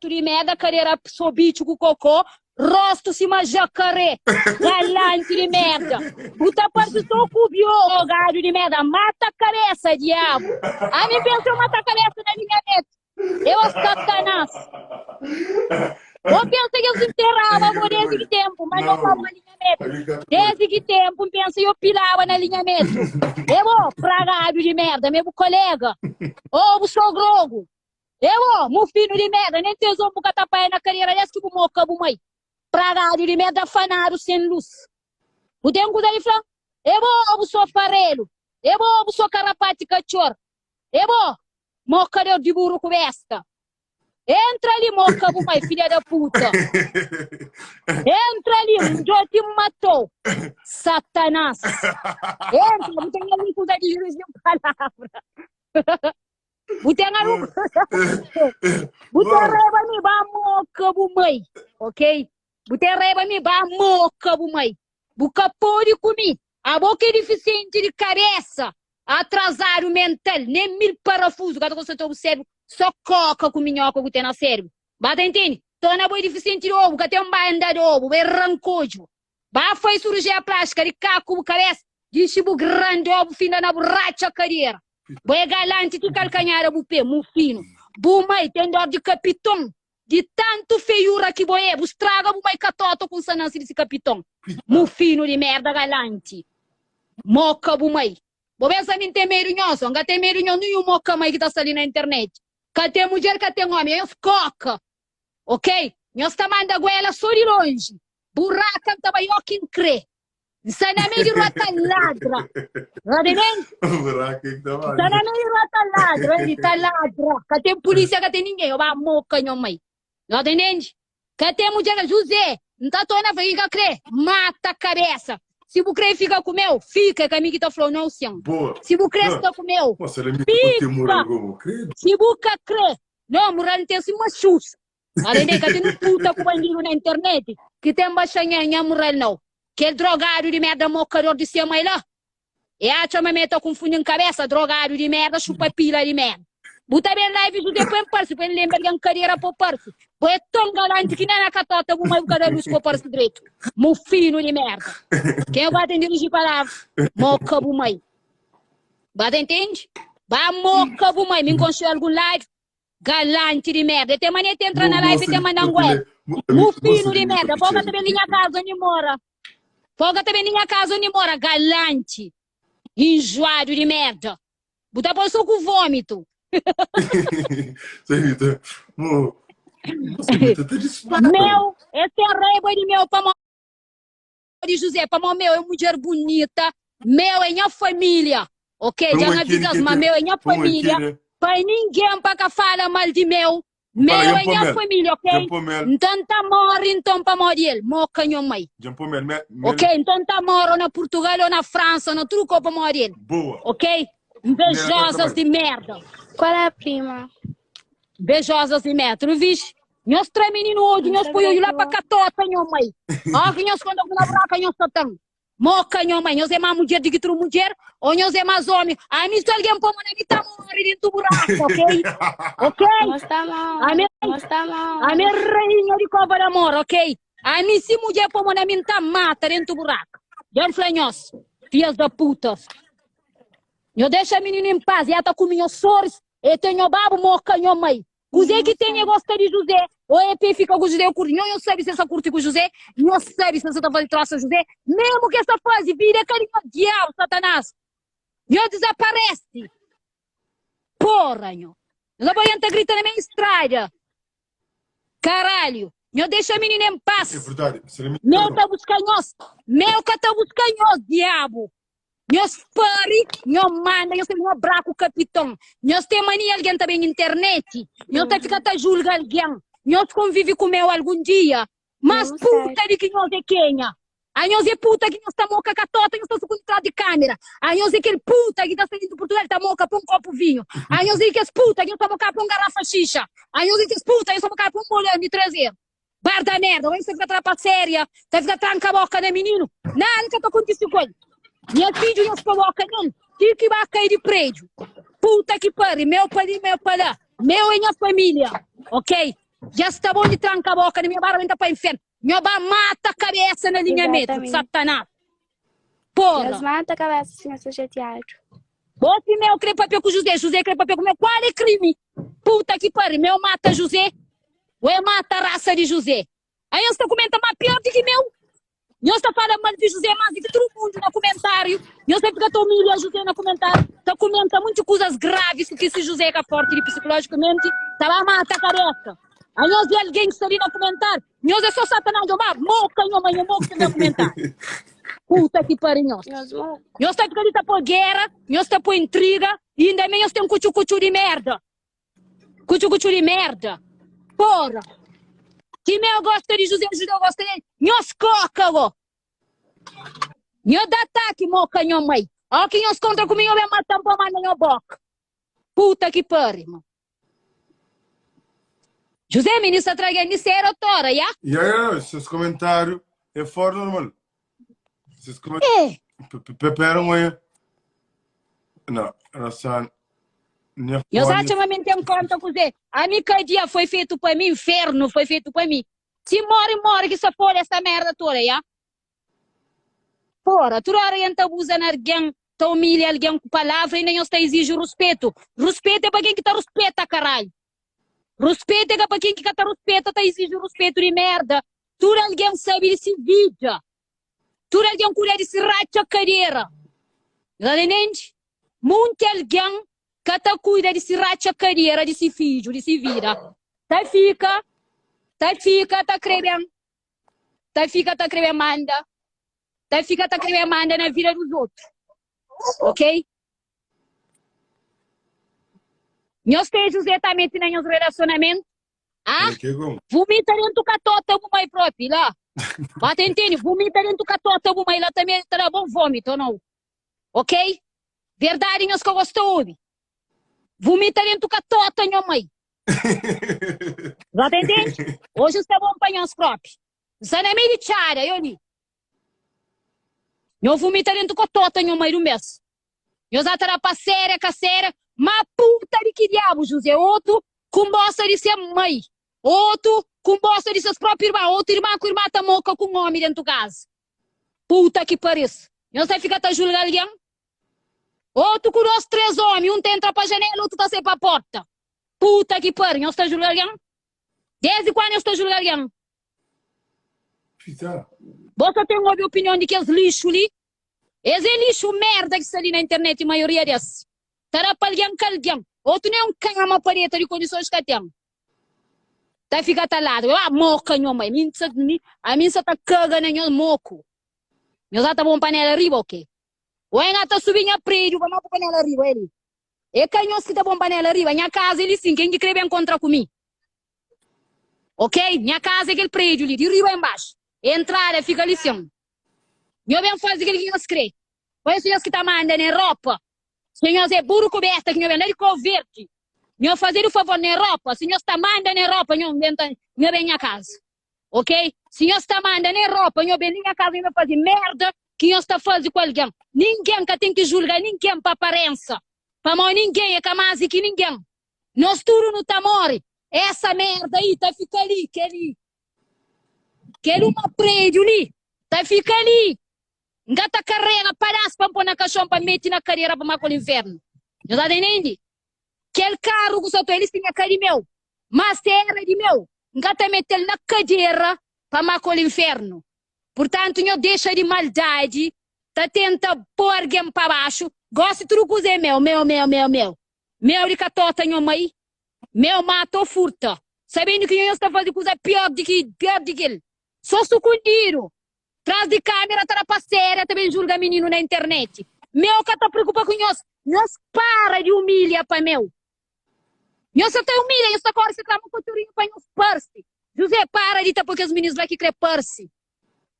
de merda, carreira sobite com cocô, rosto cima jacaré, galante de merda. Puta parte só cubiu, gado de merda, mata a cabeça, diabo. A mim pensou matar a cabeça na minha meta. Eu, Satanás. Eu pensei que eu se enterrava desde que tempo, mas não estava na linha meta. Desde que tempo, pensei que eu pilava na linha meta. Eu vou, fragado de merda, meu colega. Ô, sogro. Eu, mufino de merda, nem tem zombo catapaia na carreira dessa que bumoca, bumai. Pragado de merda, fanado sem luz. O dengo daí fala, eu sou farelo. Eu sou carapate cachorro. Eu, moca de burro com esta. Entra ali, moca, bumai, filha da puta. Entra ali, o Deus te matou. Satanás. Entra, não tem nem cuidado de juiz de palavra. Butengaru. Butereba mi ba moca bumai, ok? Butereba mi ba moca bumai. Buca pode comer. A boca é deficiente de cabeça. Atrasado mental, nem mil parafusos. Cada coisa que eu cérebro, só coca com minhoca que tem no cérebro. Bata entende? Tô na boa deficiente de ovo, que tem um banda de ovo, é rancojo. Ba foi cirurgia plástica de caco cabeça. Disse o grande ovo, finda na borracha carreira. Boa galante de calcanhar a bupê, mufino. Bumai tem dor de capitão. De tanto feiura que boé, estraga bumai catota com sanança desse capitão. Mufino de merda galante. Moca bumai. Boa essa mim tem meirinhoso, não tem meirinhoso nenhum moca mais que tá ali na internet. Que tem mulher, que tem homem, eu coca. Ok? Nós tá manda goela só de longe. Buraca tava eu quem crê. Sanamei de rota ladra. Radimento? Buraca que tava ali. Sanamei de rota ladra, ele tá ladra. Que tem polícia, que tem ninguém. Eu vou moca, não mãe. Não entende? Que tem mulher, José. Não tá toda na fica crê. Mata a cabeça. Se o crê fica com o meu, fica, que a mim que tá falando, não, senhor. Boa. Se o crê fica com o meu, Nossa, ele me fica. Se o crê, não, moral tem assim uma chuça. Além de que tem um puta com bandido na internet, que tem baixanha, moral não. Que drogado de merda, mocador de cima aí lá. E a chama meta confundindo cabeça, drogado de merda, chupa pila de merda. Buta bem live do depois parse, para lembrar que a carreira por parse. Foi tão galante que nem na catota, uma época da luz por parse direito. Mufino de merda. Quem vai atender de palavra? Moca bumai. Bata entende? Ba moca bumai, me encontrou algum live? Galante de merda. Tem mania de entrar na live e tem mandangué. Mufino de merda. Foga também minha casa onde mora. Foga também minha casa onde mora. Galante. Enjoado de merda. Buta por só com vômito. Senhorita, meu, esse é rei de meu para de José, para meu é mulher bonita, meu é minha família, ok? Já não avisas, mas meu é minha família, para ninguém para fala mal de meu é minha família, ok? Então tá moro, então para morrer ele, moca minha mãe, ok? Então tá moro na Portugal ou na França, no truco para morrer ele, ok? Beijosas de merda. Qual é a prima? Beijosas de merda, não viste? Nós três meninos hoje, nós põe lá para catota, minha mãe. Ah, que nós quando na buraca, nós satã. Moca, minha mãe, nós é mais mulher do que outra mulher, ou nós é mais homem. A mim, se alguém põe na minha morre dentro do buraco, ok? Ok? Mostra a mão. Mostra a mão. A minha rainha de cova de amor, ok? A mim, se mulher põe na minha mata dentro do buraco. Já falei, nós, filhas da puta. Eu deixo a menina em paz, e ela tá com minhas sores, e tenho babo, moca, minha mãe. José que tem negócio de José, o EP fica com o José, eu curto. Não sei se essa curte com o José, não sei se você tá fazendo traça José, mesmo que essa fase vira carinho diabo, Satanás. Não desaparece. Porra, não. Não vai entrar gritando na minha estrada. Caralho. Não deixa a menina em paz. É verdade. Meu tá buscando nós. Meu que tá buscando nós, diabo. Nós pare, nós manda, nós temos um braco capitão. Nós temos mania alguém também na internet. Nós tá ficando a julgar alguém. Nós convive com meu algum dia. Mas puta de que nós é quenha. A nós é puta que nós estamos com a catota, nós estamos com o de câmera. A nós é aquele puta que está saindo de Portugal, estamos com um copo vinho. A nós é que as puta que nós estamos com uma garrafa xixa. A nós é que as puta que nós estamos com um bolão de trazer. Bar da merda, vai ficar trapaceria, vai ficar tranca a boca, né menino? Nada que está acontecendo com ele. Minha filha não se coloca nele. Tio que vai cair de prédio. Puta que pariu. Meu pai, meu pai. Meu é minha família. Ok? Já está bom de trancar a boca, minha barra para o inferno. Minha barra mata a cabeça na linha metro, Satanás. Porra. Eles matam a cabeça, senhor sujeiteado. Bote meu crê papel com José, José crê papel com meu. Qual é crime? Puta que pariu, meu mata José. Ou é mata a raça de José. Aí você comenta mais pior do que meu. Eu estou falando mal de José, mas de todo mundo no comentário. Eu sei porque eu humilho José no comentário. Então comenta muitas coisas graves que esse José é forte psicologicamente. Tá lá, mata a careca. Aí nós vemos alguém que está ali no comentário. Nós é só Satanás, moca, minha moca no comentário. Puta que pariu, nós. Nós estamos ficando por guerra, nós estamos por intriga, e ainda bem nós temos cuchu de merda. Cuchu de merda. Porra. Que meu gosta de José, José gosta dele. Nós coca, ó. Nós dá ataque, moca, minha mãe. Ó, que nós contra comigo, eu vou matar pra mãe na minha boca. Puta que pariu, irmão. José, ministro, tragando de ser autora, já? Já, esses comentários é fora normal. Esses comentários. Preparam aí. Não, Rassan. Eu já me tenho conta com você. A minha dia foi feito para mim, inferno foi feito para mim. Se morre, que só for essa merda toda, já? Fora, tu orienta usando alguém, tu humilha alguém com palavra e nem você exige respeito. Respeito é para quem que tá respeita, caralho. Respeito é para quem que tá respeita, tá exige respeito de merda. Tu alguém sabe de se vida. Tu alguém cuida de se racha carreira. Já entende? Muito alguém que tá cuida de se racha carreira, de se filho, de se vida. Tá fica, tá escrevendo. Tá escrevendo manda. Tá escrevendo manda na vida dos outros. Ok? Nós temos exatamente nos relacionamentos. Ah? Vomita dentro do catota, o mãe próprio lá. Mas entende? Vomita dentro do catota, o mãe lá também terá bom vômito, ou não? Ok? Verdade, nós que gostou. Vomita dentro do catota, minha mãe. Já entende? Hoje está bom para nós próprios. Isso não é meio de tchara, eu li. Eu vomita dentro do catota, minha mãe, do mês. Eu já terá para séria, caceira. Mas puta de que diabo, José? Outro com bosta de ser mãe. Outro com bosta de seus próprios irmãos. Outro irmão com irmã tá moca com homem dentro do casa. Puta que pareça. Eu sei ficar tá julgando alguém. Outro com nós 3 homens. Um entra pra janela, outro tá sempre pra porta. Puta que pariu. Eu estou julgando alguém. Desde quando eu estou julgando alguém? Você tem uma opinião de que é lixo ali? Esse é lixo merda que está ali na internet, a maioria desses. Terá para alguém. Outro nem cão, uma parede de condições que tem. Tá fica talado. Ah, moca, minha mãe. A mim só tá cagando em moco. Eu já tá bom panela riba, ok? O ainda tá subindo a prédio, vamos pra panela riba, ele. E canhões que tá bom panela riba. Minha casa, ele sim, quem que crê bem contra comigo? Ok? Minha casa é aquele prédio ali, de riba embaixo. Entrada, fica ali sim. Eu bem fazer aquele que nós crê. Pois os que tá mandando em Europa. Senhor é burro coberta, que não é de cor verde. Não fazer o favor na Europa. Senhor está mandando na Europa, não vem a casa. Ok? Senhor está mandando na Europa, não vem a casa, não fazer merda que não está fazendo com alguém. Ninguém que tem que julgar, ninguém para aparência. Para mim, ninguém é mais que ninguém. Nós tudo no tamore. Essa merda aí, tá fica ali, que uma prédio ali, tá fica ali. Engata carreira, parece para pôr na caixão, para meter na carreira para matar o inferno. Não está entendendo? Aquele carro que só tu eles tinham cara de meu. Mas era de meu. Engata meter na cadeira para matar o inferno. Portanto, não deixa de maldade. Tá tenta pôr alguém para baixo. Gosta de tudo que é meu. Meu de catota, minha mãe. Meu matou furta. Sabendo que eu estou fazendo coisa pior do que ele. Só sucundiram. Traz de câmera, tá para séria, também julga menino na internet. Meu que tá preocupado com nós. Nós para de humilhar para meu. Nós só tá humilhando, nós agora se clama com o turinho para nós parse. José, para de tá porque os meninos lá que crê parse.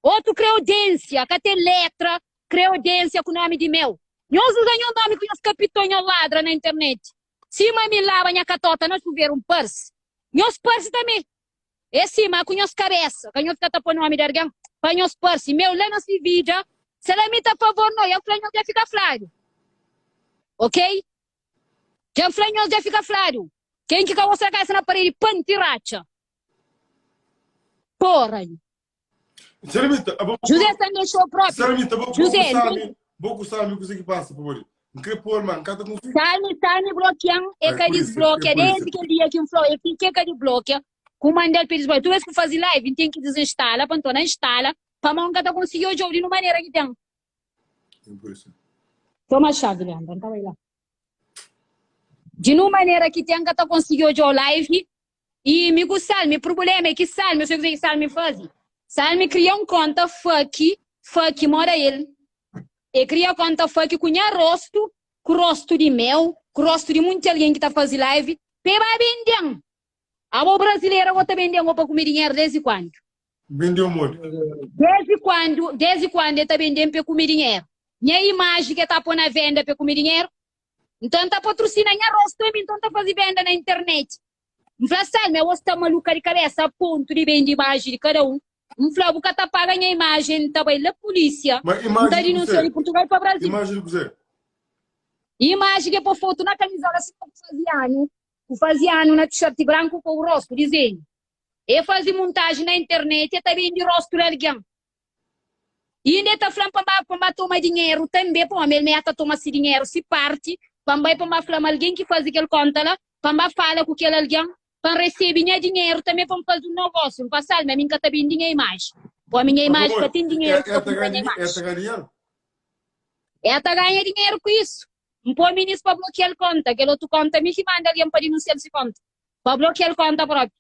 Outro crê audiência, que tem letra, crê audiência com o nome de meu. Nós usamos o nome que nós capitões ladra na internet. Se me lava minha catota, nós tiver um parse. Nós parse também. É sim, mas com nós cabeça, que nós tá por nome de alguém. Para nós parse, meu, lá na vida, se ela me tá a favor, não, eu falei, já fica claro. Ok? Já falei, já fica claro. Quem que você cabeça na parede, pantiracha. Porra. Salimita, José também show próprio. Salimita, José, pouco sabe o que passa, por favor. Não quer pôr, mano, cada um fica. Salme bloqueando, é que desbloqueia. Desde que dia que falou, é que desbloqueia. Comandar para desbloquear. Tu vês que fazer live, tem que desinstalar, para então instala, para não cada conseguir hoje de uma maneira que tem. Toma a chave, Leandro, então vai lá. De uma maneira que tem que conseguir hoje o live, e me Salme, o problema é que Salme, eu sei o que Salme faz. Salme cria conta fuck mora ele. E cria conta fuck com rosto de mel, com rosto de muito alguém que tá fazendo live, peba vendendo. A boa brasileira gota vendendo para comer dinheiro desde quando? Vendeu muito. Desde quando tá vendendo para comer dinheiro? Minha imagem que tá pondo na venda para comer dinheiro? Então tá patrocinando a rosto, então tá fazendo venda na internet. Inflação, eu estou maluca de cabeça a ponto de vender imagem de cada um. Flávio que tá pagando a imagem, tá bem, a polícia. Mas imagem de denunciar de Portugal para Brasil. Imagem do Zé. Imagem que por foto na camisola assim, fazia ano na t-shirt branco com o rosto, dizendo. E fazia montagem na internet e também de rosto de alguém. E ainda tá falando para tomar dinheiro também, para a meta tomar esse dinheiro, se parte, para falar alguém que faz aquele conta lá, para falar com aquele alguém, para receber dinheiro também para fazer um negócio. Para saber, minha tá bem dinheiro imagem. Para a minha imagem que tem dinheiro. É tá ganhar dinheiro com isso. Não pode ministro para bloquear a conta, que outro conta, me que manda alguém para denunciar esse conta. Para bloquear a conta própria.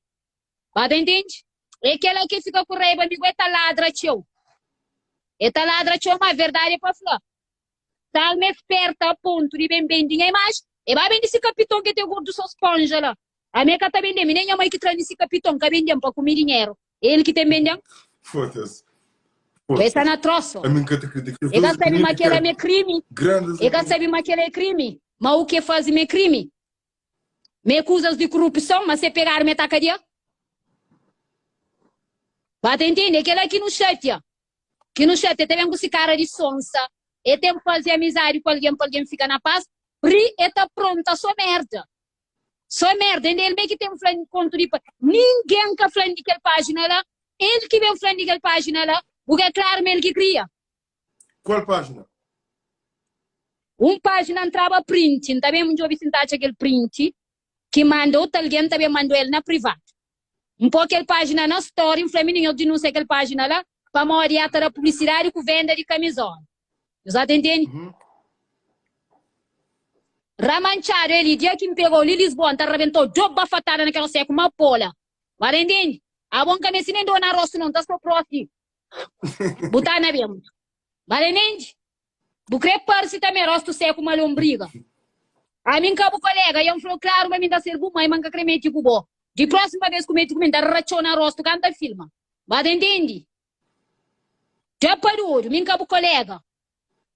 Para entende? É aquela que fica com raiva, amigo, é taladra, tio. É taladra, tio, mas a verdade é para falar. Tá me esperta a ponto de bem dinheiro imagem. E vai bem desse capitão que tem o gordo só esponja lá. A minha tá vendendo, nem a mãe que traz esse capitão que vendendo para comer dinheiro. Ele que tem vendendo. Foda-se. Essa na troço. Eu já sabe que aquele é meu crime. Eu já sabe que aquele é crime. Mas o que faz meu crime? Me acusas de corrupção, mas você pegar minha tacaria? Vai entender? Aquele aqui no chat, ó. Que no chat tem com esse cara de sonsa. E tem que fazer amizade com alguém, para alguém ficar na paz. Pri, e tá pronta, só merda. Só merda. Ele bem que tem um flano de conto de... Ninguém que flano de aquela página lá. Ele que vê o flano de aquela página lá. Porque é claro ele que cria. Qual página? Página entrava print. Também muito ouvi sentar aquele print. Que mandou, alguém também mandou ele na privada. Pouco aquela página na story. Um flamengo denuncia aquela página lá. Para moriar da publicidade com venda de camisola. Você entende? Ramancharo, ele, dia que me pegou ali Lisboa, tá arrebentou, job bafatada naquela seca, uma pola. Vai entende? A bom que me nem dona rosto não, tá só próximo. Botar na mesmo. Vai entende? Bucre parece também rosto seco, uma lombriga. A mim cabo colega, eu falou, claro, mas me dá ser bom, mas manca cremete cubo. De próxima vez que me dá rachona rosto, canta filma. Vai entende? Já parou, mim cabo colega.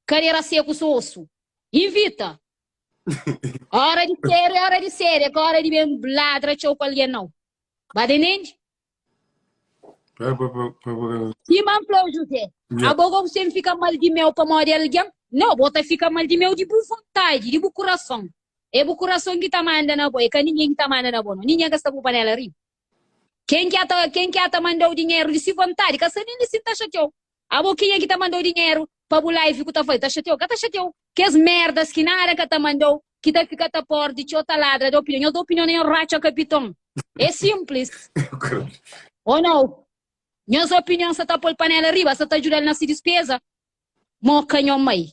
Carreira seco, osso. Invita. Hora de ser, é hora de bem ladra, tchau com alguém não. Vai entende? Se manflou, José. A boca você fica mal de mel para morrer alguém? Não, bota fica mal de mel de boa vontade, de bom coração. É o coração que tá mandando na boa, é que ninguém que tá mandando na boa. Ninguém que está com panela rim. Quem que tá mandando o dinheiro de se vontade, que você nem se tá chateado. A boquinha que tá mandando o dinheiro para o live que tá fazendo, tá chateado, que tá chateado. Que as merdas que nada que tá mandando, que tá fica tá por de chota ladra de opinião. Eu dou opinião nem racha capitão. É simples. Ou não? Minha opinião você tá por panela riba, você tá ajudando nessa despesa. Mocanhão mãe.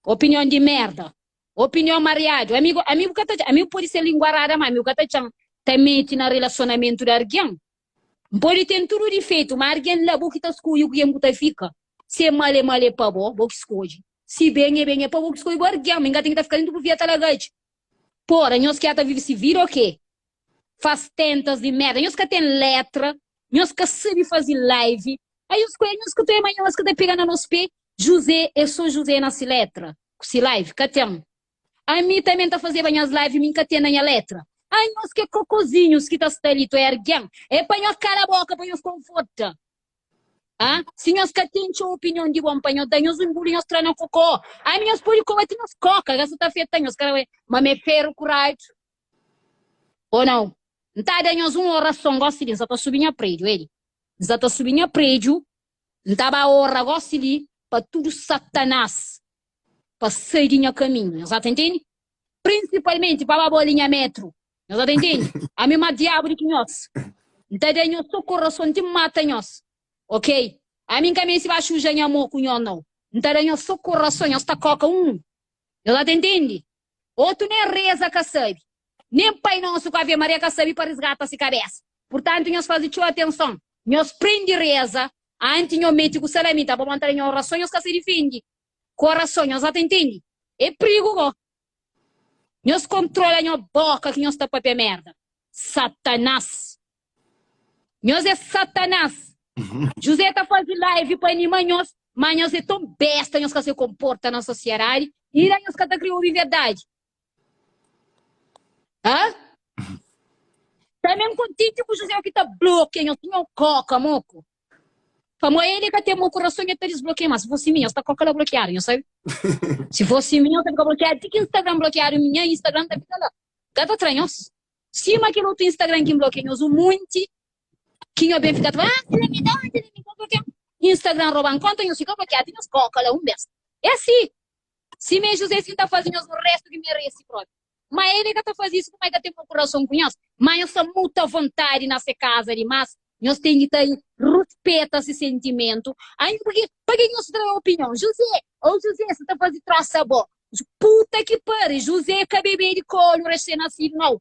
Opinião de merda. Opinião mariado. Amigo pode ser linguarada, mas amigo que tá mente na relacionamento de alguém. Pode ter tudo defeito, mas alguém lá que tá escolhendo o que ele fica. Se é mal para boa que escolhe. Se bem é para boa que escolhe o alguém. Mas tem que estar ficando por via talagante. Porra, nós que vive se vira o quê? Faz tentas de merda. Nós que tem letra. Nós que sabe fazer live. Aí os coelhos que tem amanhã, nós que tem pegando nos pés. José, eu sou José nessa letra. Se live, que tem. A mim também tá fazendo as lives, mim que tem na minha letra. Ai, nós que cocozinhos que tá ali, tu é alguém. É para nós cara a boca, para nós conforta. Ah? Se nós que tem opinião de bom, para nós nós embulim nós treinam cocô. Ai, nós por isso que nós coca, que tá feita nós cara, mas me ferro curado. Ou não? Não tá dando nós uma oração, gosto de só tá subindo a prédio, ele. já tá subindo a prédio, não tava hora ali para tudo Satanás, para sair de caminho, já tá entendendo? Principalmente para a bolinha metro, já tá entendendo? A mesma diabo de nós, então daí nós só coração de mata nós, ok? A mim caminho se vai sujar em amor com nós não, então daí nós só coração nós tá coca já tá entendendo? Outro nem reza que sabe, nem pai nosso que Ave Maria que sabe para resgatar essa cabeça. Portanto, nós fazemos atenção. Nós prende reza, antes nós mete com o salamita para manter a oração, nós se defende. Coração, nós entende? É perigo. Nós controlamos a boca que nós está para merda. Satanás. Nós é Satanás. José está fazendo live para animar nós, mas nós é tão besta, nós que se comporta na sociedade, e nós que está criando verdade. Hã? Também contigo que o José que está bloqueando, tinha o coca, moco. Como ele que tem o coração e está desbloqueando, mas se fosse minha, está coca lá bloqueado, sabe? Se fosse minha, eu estava bloqueado. Tem que Instagram bloqueado, minha Instagram está ficando lá. Gata tranhos. Se mas aquele outro Instagram que bloqueia, uso muito, que eu bem ficado, Instagram roubando conta, eu fico bloqueado, e os coca lá, besta. É assim. Se meu José está fazendo o resto que merece próprio. Mas ele que está fazendo isso, como é que tem um coração com nós? Mas nós temos muita vontade nessa casa de mas nós temos que ter respeito a esse sentimento. Aí, porque nós temos opinião? José, José, você está fazendo traça boa. Puta que pare, José que é bebê de colo, recém-nascido, não.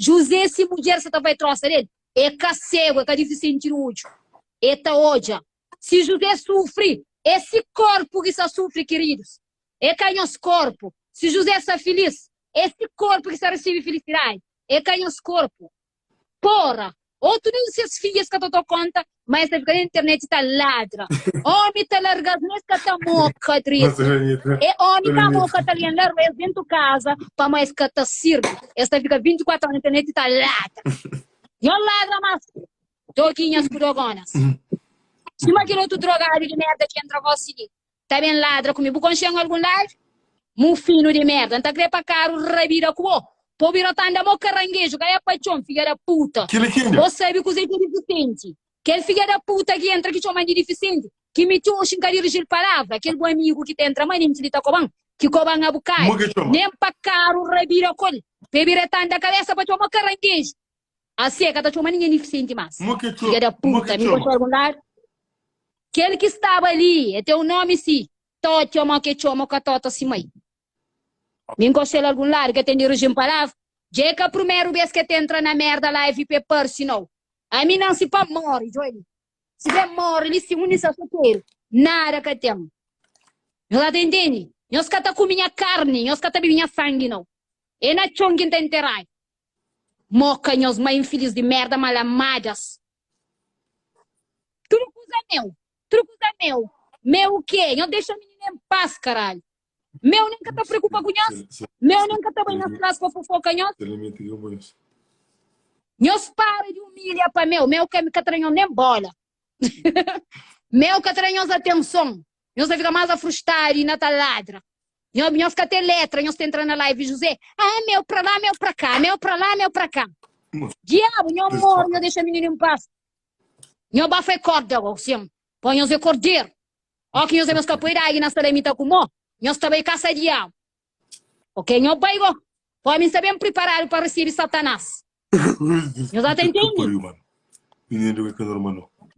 José, se mulher você está fazendo traça dele, é que cego, é que difícil sentir útil. É que hoje. Se José sofre, esse corpo que está sofre, queridos, é que nosso corpo. Se José está feliz, esse corpo que está recebendo felicidade, é que nosso corpo. Porra, outro nem seus filhos que eu conta, mas está ficando na internet está ladra. Homem está largando, não está tá moca, triste. E homem está moca, está ali dentro de casa, para mais que está sirvo. Esta fica 24 horas na internet está ladra. Não ladra, mas toquinhas por drogonas. Se uma aquele outro drogado de merda que entra você, tá bem ladra comigo, conchego algum live? Mufino de merda, não tá querendo para caro, revira com o. Pô, vira tanda, mo caranguejo, que é paixão, filha da puta. Você sabe que você é deficiente. Aquele filha da puta que entra, que chama de deficiente, que me trouxe em dirigir palavra, aquele bom amigo que te entra, mas nem te tá cobando, que cobando a bucai. Nem para caro, revira com ele. Vira tanda, cabeça, para chamar caranguejo. Assim é que tá chamando ninguém deficiente mais. Filha da puta, me gostou algum lado? Aquele que estava ali, é teu nome, sim. Tote, o que chama, que tota, assim, mãe. Me encostei algum lado que tem dirigir palavra. Já que a primeira vez que te entra na merda live paper, se não. A mim não se pá morre, Joel. Se der morre, ele se une a solteiro. Nada que tem. Não entende? Nós que tá com minha carne, nós que tá minha sangue, não. E na chong que tem enterrar. Moca, nós mãe infeliz de merda, malamadas. Tudo coisa meu. Tudo coisa meu. Meu o quê? Eu deixo a menina em paz, caralho. Meu nunca tá preocupado com nós. Meu nunca tá bem nas classes para fofoca nós. Nós para de humilhar para meu que me catranhou nem bola. Meu que catranhou atenção. Nós fica mais frustrado e na taladra. Nós fica até letra, nós tá entrando na live José. Ah, meu pra lá, meu pra cá, meu pra lá, meu pra cá. Diabo, nós morre, nós deixa a menina em paz. Nós bafa corda, assim. Põe nós cordeiro. Ó que nós temos capoeira aí na salamita com mo. Nós também caça diabo. Ok, nós pego. Podem saber preparar para receber Satanás. Nós atendemos.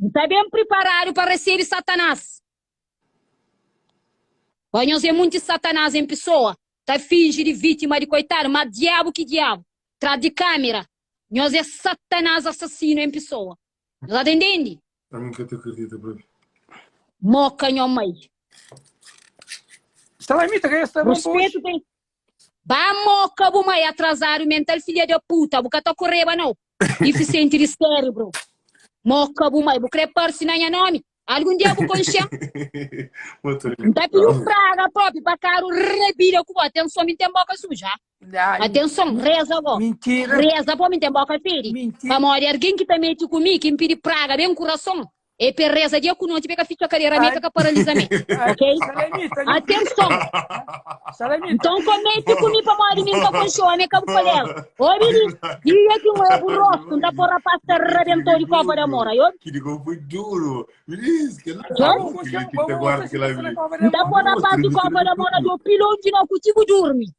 Está bem preparado para receber Satanás. Vai nós é muito Satanás em pessoa. Tá finge de vítima de coitado, mas diabo que diabo. Traz de câmera. Nós é Satanás assassino em pessoa. Nós atendemos. Moca nho mãe. Salamita, que esta respeito tem. Ba moca bu mãe atrasar o mental filha de puta, bu cata correba não. Deficiente de cérebro. Moca bu mãe, bu crepar-se na minha nome. Algum dia bu consciente. Tá pedindo praga próprio para caro rebira com atenção, me tem boca suja. Atenção, reza agora. Mentira. Reza para me tem boca filha. Para morrer alguém que tá metido comigo, que me pede praga, bem coração. E per resa dia com não te pega ficha carreira minha pega paralisamento. Ok? Atenção. Então comente comigo para morrer minha funciona que colega. Oi, dia que eu burro, da porra pasta rebentou de copa da mora, eu. Que digo foi duro. Me diz que lá. Da Da porra pasta de copa da mora do pilão de não contigo dormir.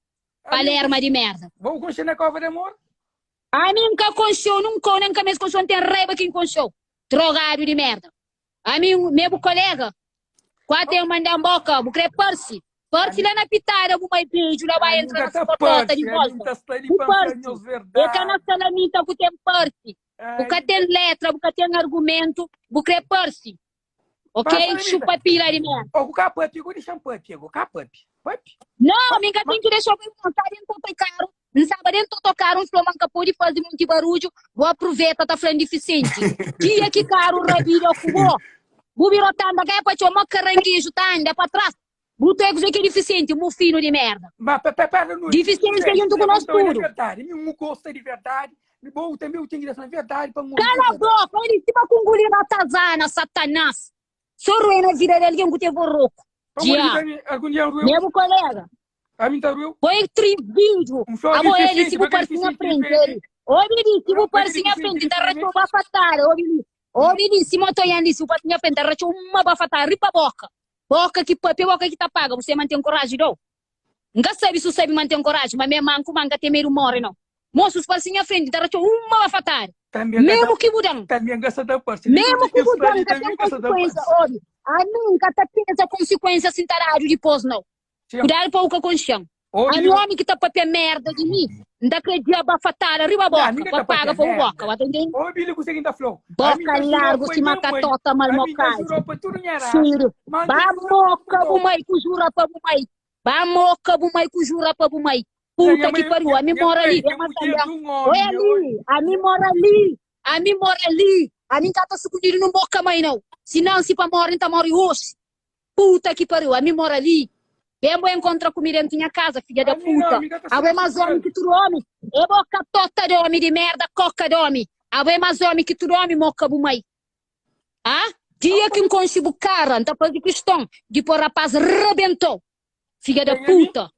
Palerma de merda. Vamos continuar na copa da mora? A mim nunca conchou, nunca nem cabeça conchou, tem raiva quem conchou. Drogado de merda. A mim, meu colega, quando eu mandar boca, vou querer Percy. Percy lá na pitada, vou mais beijo, lá vai entrar na porta de volta. O Percy. E que na salamita, vou ter Percy. Vou ter letra, vou ter argumento, vou querer Percy. Ok? Chupa pila de merda. O capupi, vou deixar pupi, o capupi. Não, minha tem que deixar eu montar dentro do carro. Não sabe dentro do carro, uns ploman que pode fazer muito barulho. Vou aproveitar, tá falando deficiente. Dia que carro rabilho fugou. Vou virar tanda, que é para te uma caranguejo, tanda, para trás. Vou ter que deficiente, um fino de merda. Mas, pera, deficiente a gente com nós tudo. Me gosta de verdade. Bom, também eu tenho que dizer verdade. Cala a boca, ele se vai com engolir na tazana, satanás. Só na vida dele, alguém que teve rouco. Algum dia eu meu colega. A mim tá ruim. Foi vídeo. Amo ele, se vou parecer na frente. Ele. Obedi, se vou parecer na frente, tá racho uma bafatada. Obedi, se motoyandi, se vou parecer na frente, tá racho uma bafatada. Ripa boca. Boca que tá paga. Você mantém coragem, não? Nunca sabe se você sabe manter coragem, mas mesmo manco, manga tem meio morre, não. Moço, se parecer na frente, tá racho uma bafatada. Mesmo que mudam. Também gasta da parte. Mesmo que mudam, tem consequência. Olha, a nunca tá tendo consequência sem tarário depois, não. Cuidado para o que consciente. A homem que tá para ter merda de mim, não acredita bafatada, arriba a boca, para pagar para o boca, vai entender? Ô, Billy, consegue dar flow. Boca largo, se mata tota, mal mocado. Filho, ba moca, bumai, cujura para bumai. Ba moca, bumai, cujura para bumai. Puta que pariu, a mim mora ali, oi ali, a mim mora ali, a mim mora ali. A mim tá sucumbindo no boca, mãe, não. Se não, se para morrer, tá morre hoje. Puta que pariu, a mim mora ali. Eu vou encontrar comida dentro da minha casa, filha da puta. A vou mais homem que tu homem. Eu vou catota de homem de merda, coca de homem. A vou mais homem que tu homem, moca bumai. Ah? Dia que consigo cara, não tá fazendo questão de pôr rapaz rebentou. Filha da puta.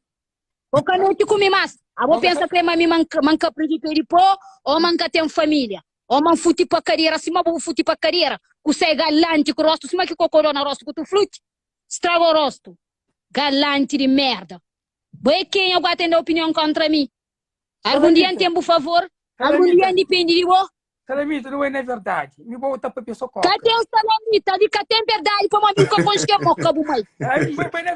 O canete come mais. A vou pensar que mami manca predicar de pô, ou manca tem família. Ou man futi pra carreira, se vou futi pra carreira. Que você é galante com o rosto, se que cocô na rosto que tu flute. Estraga o rosto. Galante de merda. Vai quem eu vou atender a opinião contra mim? Algum dia tem, por favor? Algum dia depende de você? Salamita, não é verdade. Me vou botar para a pessoa coca. Cadê o salamita? De que tem verdade para uma amiga que consegue moca, bumai?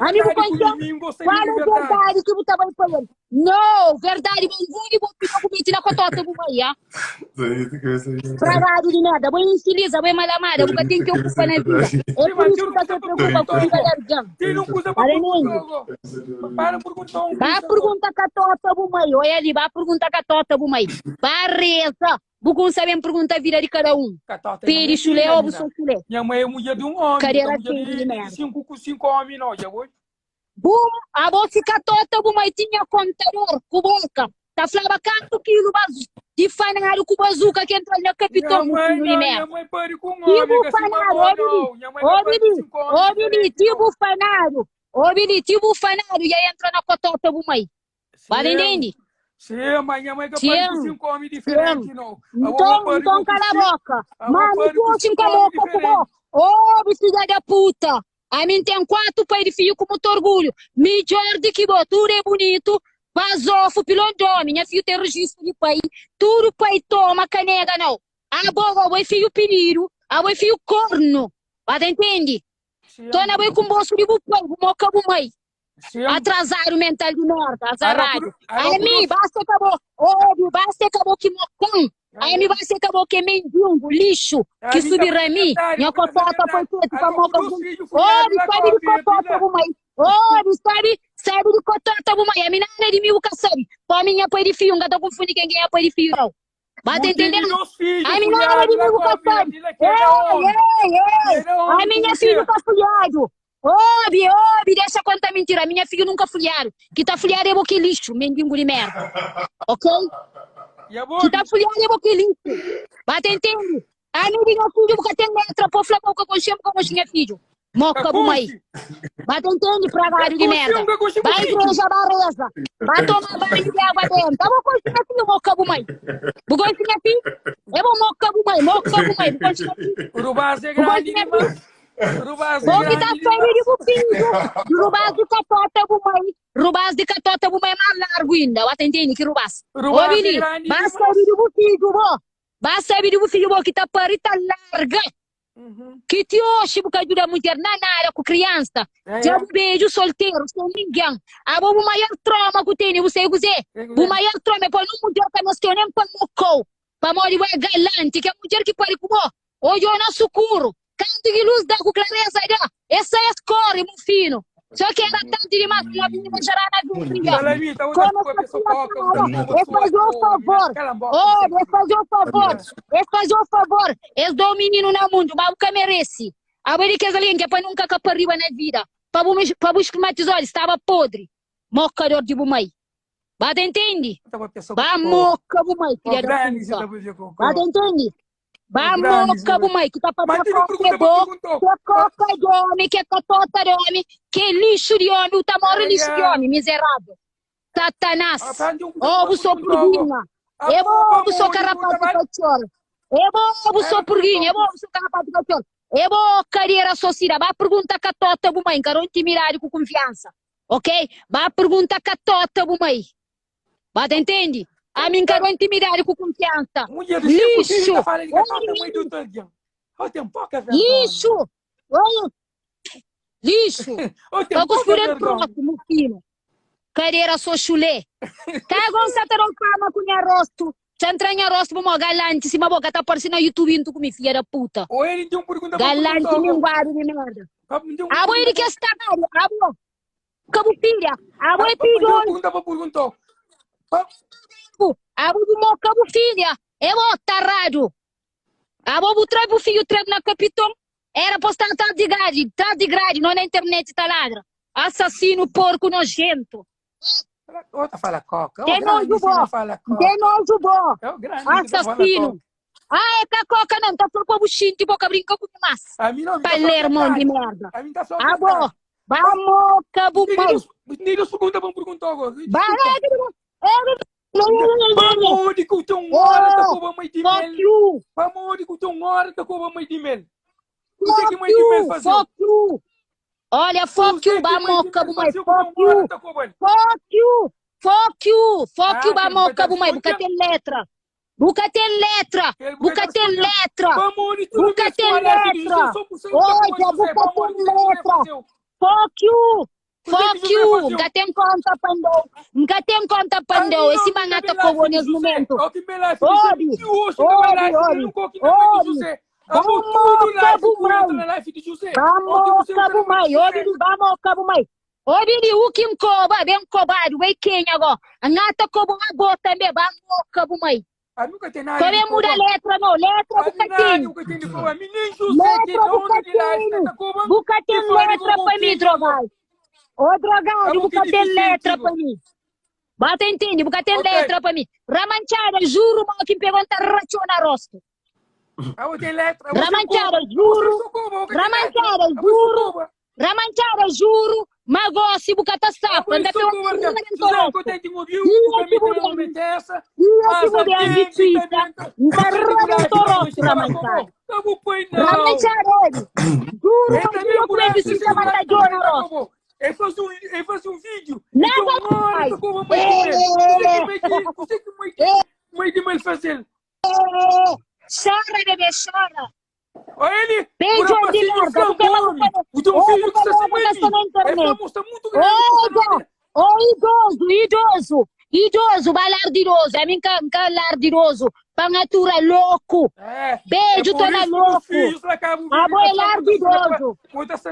Amigo consegue? Qual é a verdade que você vai falando? Não, verdade, mas vou pedir comigo na cotota, bumai, ah? Travado de nada, vou infeliz, vou malamada, vou ter que ocupar na vida. É por isso que você preocupa com a vida da Quem não usa para perguntar. Vai perguntar catota, bumai. Olha ali, vai perguntar catota, bumai. Vai reza. Bugun sabem perguntar a vida de cada um. Peri chulé ou buço chulé. Minha mãe é mulher de um homem. Carreira de merda. 5 homens, não, já vou. Bum, a bolsa catota, bumai tinha contador, com boca. Tá falando 4 quilos de fanário com bazuca que entra na capitão. Minha mãe pare com um homem. Tipo fanário, tipo fanário. Obedi, tipo fanário, e aí entra na cotota, bumai. Vai entender? Sim, mas minha mãe é capaz de 5 homens diferentes, não. Então cala a boca. Mano, tu 5 boca. Ô, filha da puta. A mim tem 4 pai de filho com muito orgulho. Melhor de que tudo é bonito. Vazofo, pilondão. Minha filha tem registro de pai. Tudo pai toma, canega, não. A boca, o filho piliro. A o filho corno. Vai entender? Tona boi com bolso de bupai, moca bumai. Atrasado mental de merda, azarado. Aí me basta acabou, óbvio, basta acabou que mocão. Aí me basta acabou que mendigo, lixo, que subirá em mim. Minha cotota foi feita pra moca. Óbvio, sabe de cotota, bumai. Óbvio, sabe de cotota, bumai. A menina de mil sabe. Pô, minha pai de fio, não tá confundindo quem é pai de fio, não. Vai entendendo? A menina de mil sabe. A minha filha tá folhado. Óbvio, deixa eu contar mentira. Minha filha nunca folharam. Que tá folhado é boque lixo, mendigo de merda. Ok? Que tá folhado é boque lixo. Vai entendendo? A minha filho porque tem letra para falar com a consciência como tinha filho. Moca bumai. Vai entender pragário de merda. Vai igreja bareza. Vai tomar banho de água dentro. Tá bom, consciência filho moca bumai. Bugon tinha filho. É bom moca bumai. Bugon tinha filho. Rubaz é grande. Rubaz é Bom que tá grande. feio de filho. Rubaz de catota bumai. Rubaz de catota bumai mais largo ainda. Vai entender que rubaz. Ô, Vini, basta feio de filho, bom. Basta feio de filho, bom, que tá parita larga. Que te hoje porque ajuda muito na área com criança. Já beijo solteiro, sem ninguém. A o maior trauma que tem, você dizer. O maior trauma é para não mudar para nós que eu nem para mocou. Para morrer é galante, que a mulher que pode comer. Hoje eu não sucuro. Canto de luz dá com clareza aí. Essa é a cor, meu filho. Só que era tanto demais que eu vim manjar na vida. Como é fazer o favor. É fazer o favor. É fazer o favor. É do menino no mundo, mas o que merece. A ver que ali que para nunca capar riba na vida. Para buscar matizar, estava podre. Mocador de bumai. Bate entende? Ba moca bumai, filha da puta. Bate entende? Ba moca bumai, que tá para que coca de homem, que catota de homem, que lixo de homem, o tamanho lixo de homem, miserável. Satanás. Ovo sou purguinha. Eu vou sou carrapato de cachorro. Eu vou sou purguinha, eu vou sou carrapato de cachorro. Eu vou carreira social. Vai perguntar catota bumai, quero intimidade com confiança. Ok? Vai perguntar catota bumai. Bate entende? A mim quero intimidade com confiança. Lixo! Lixo! Lixo! Tô com os filhos próximos, filho. Carreira sou chulé. Cago se terão fama com minha rosto. Se entrar em rosto, vamos galante. Se uma boca tá aparecendo no YouTube, tu com minha filha da puta. Galante, linguado de merda. Abo ele que está, abo. Como filha. Abo é filho. Abo do meu cabo filha. Eu vou tarado. Abo do trevo filho trevo na capitão. Era postar atrás de grade, não na internet tá ladra. Assassino, porco nojento. Outra fala coca. Tem nojo bom. Assassino. Ah, é que a coca não, tá só com o buchinho de boca brinca com massa. Palermo de merda. Abo. Vamos, cabo pai. Nem segunda vamos perguntar agora. Vamos de que um hora da cova mais de mel. Vamos de que um hora da cova mais de mel. O que mais de mel fazer? Olha, fuck you, vamos, cabo mais. Fuck you, vamos, cabo mais. Buca tem letra. Buca tem letra. Olha, buca tem letra. Fuck you, nunca tem conta pandou, esse manata covo nesse momento. Odi. Vamos, cabo mai. Odi, o que coba, bem cobado, vai quem agora? Angata cobo uma gota também, vamos, cabo mai. Como muda letra, não, letra bucatinho. Bucatinho letra para mim, drogado. Ô, drogado, bucatinho letra para mim. Bata entende, bucatinho letra para mim. Ramanchara, juro, mal que pergunta raciona rosto. Ramanchara, juro, magossi bucata sapa, anda pelo faz um vídeo. Chora, bebê, chora. Olha ele! Beijo de merda! O teu filho que está se na internet! Está muito grande! Idoso, balardiroso! É mim que é lardiroso! Panatura louco! Beijo, tô na louco! Abo é lardiroso!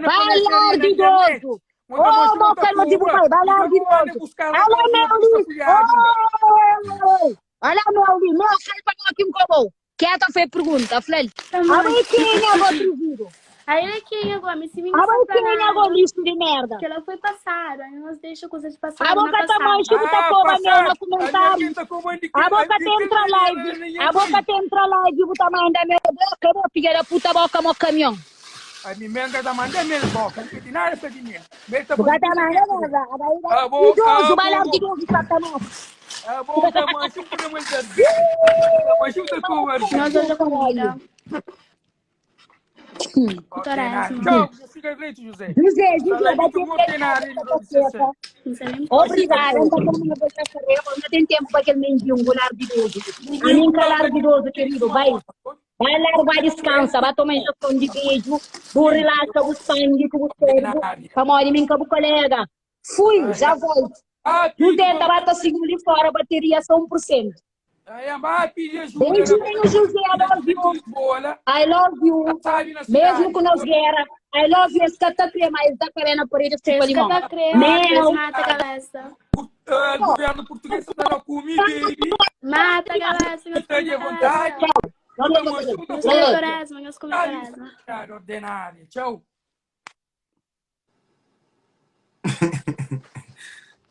Balardiroso! Oh, meu cano de bucai! Balardiroso! Olha, meu, não sai para aqui um cobol! Quieta foi pergunta, Flel. A mãe quem é outro vídeo? Aí ele quem agora, me se me Agora quem é agora lixo de merda? que ela foi passada, aí nós deixa coisa de passar. A boca tá mais chico tá cova meu no comentário. A boca tem entra live. A boca tem entra live, o tamanho da minha boca, meu filho da puta boca mo caminhão. A mi menga da manda mel boca, que tinara sa dinha. Beta Boca tá mais merda. Agora idoso, balão de idoso satanás. a boca mas um por mel da. Mas um da cover. Nós hoje é comida. Tchau, fica direito, José. José, Muito mortenário, obrigada, não tem tempo para aquele mendigo larvidoso. A mim que larvidoso, querido, vai largar, vai descansa, vai tomar injeção de beijo, vou relaxar o sangue, com o cérebro, para morrer mim com o colega. Fui, já volto. José, estava tá seguindo ali fora, a bateria só 1%. Beijinho, José, I love you. Mesmo com nós guerra, I love you. Escata crema, está querendo por ele tipo limão. Crema, mata galera. Governo português está na comida. Mata galera, Esteja à vontade. Ordinário. Tchau.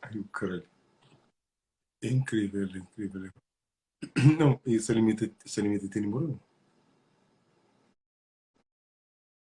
Ai, caralho. É incrível, é incrível. Não, e se limita a ter namorado?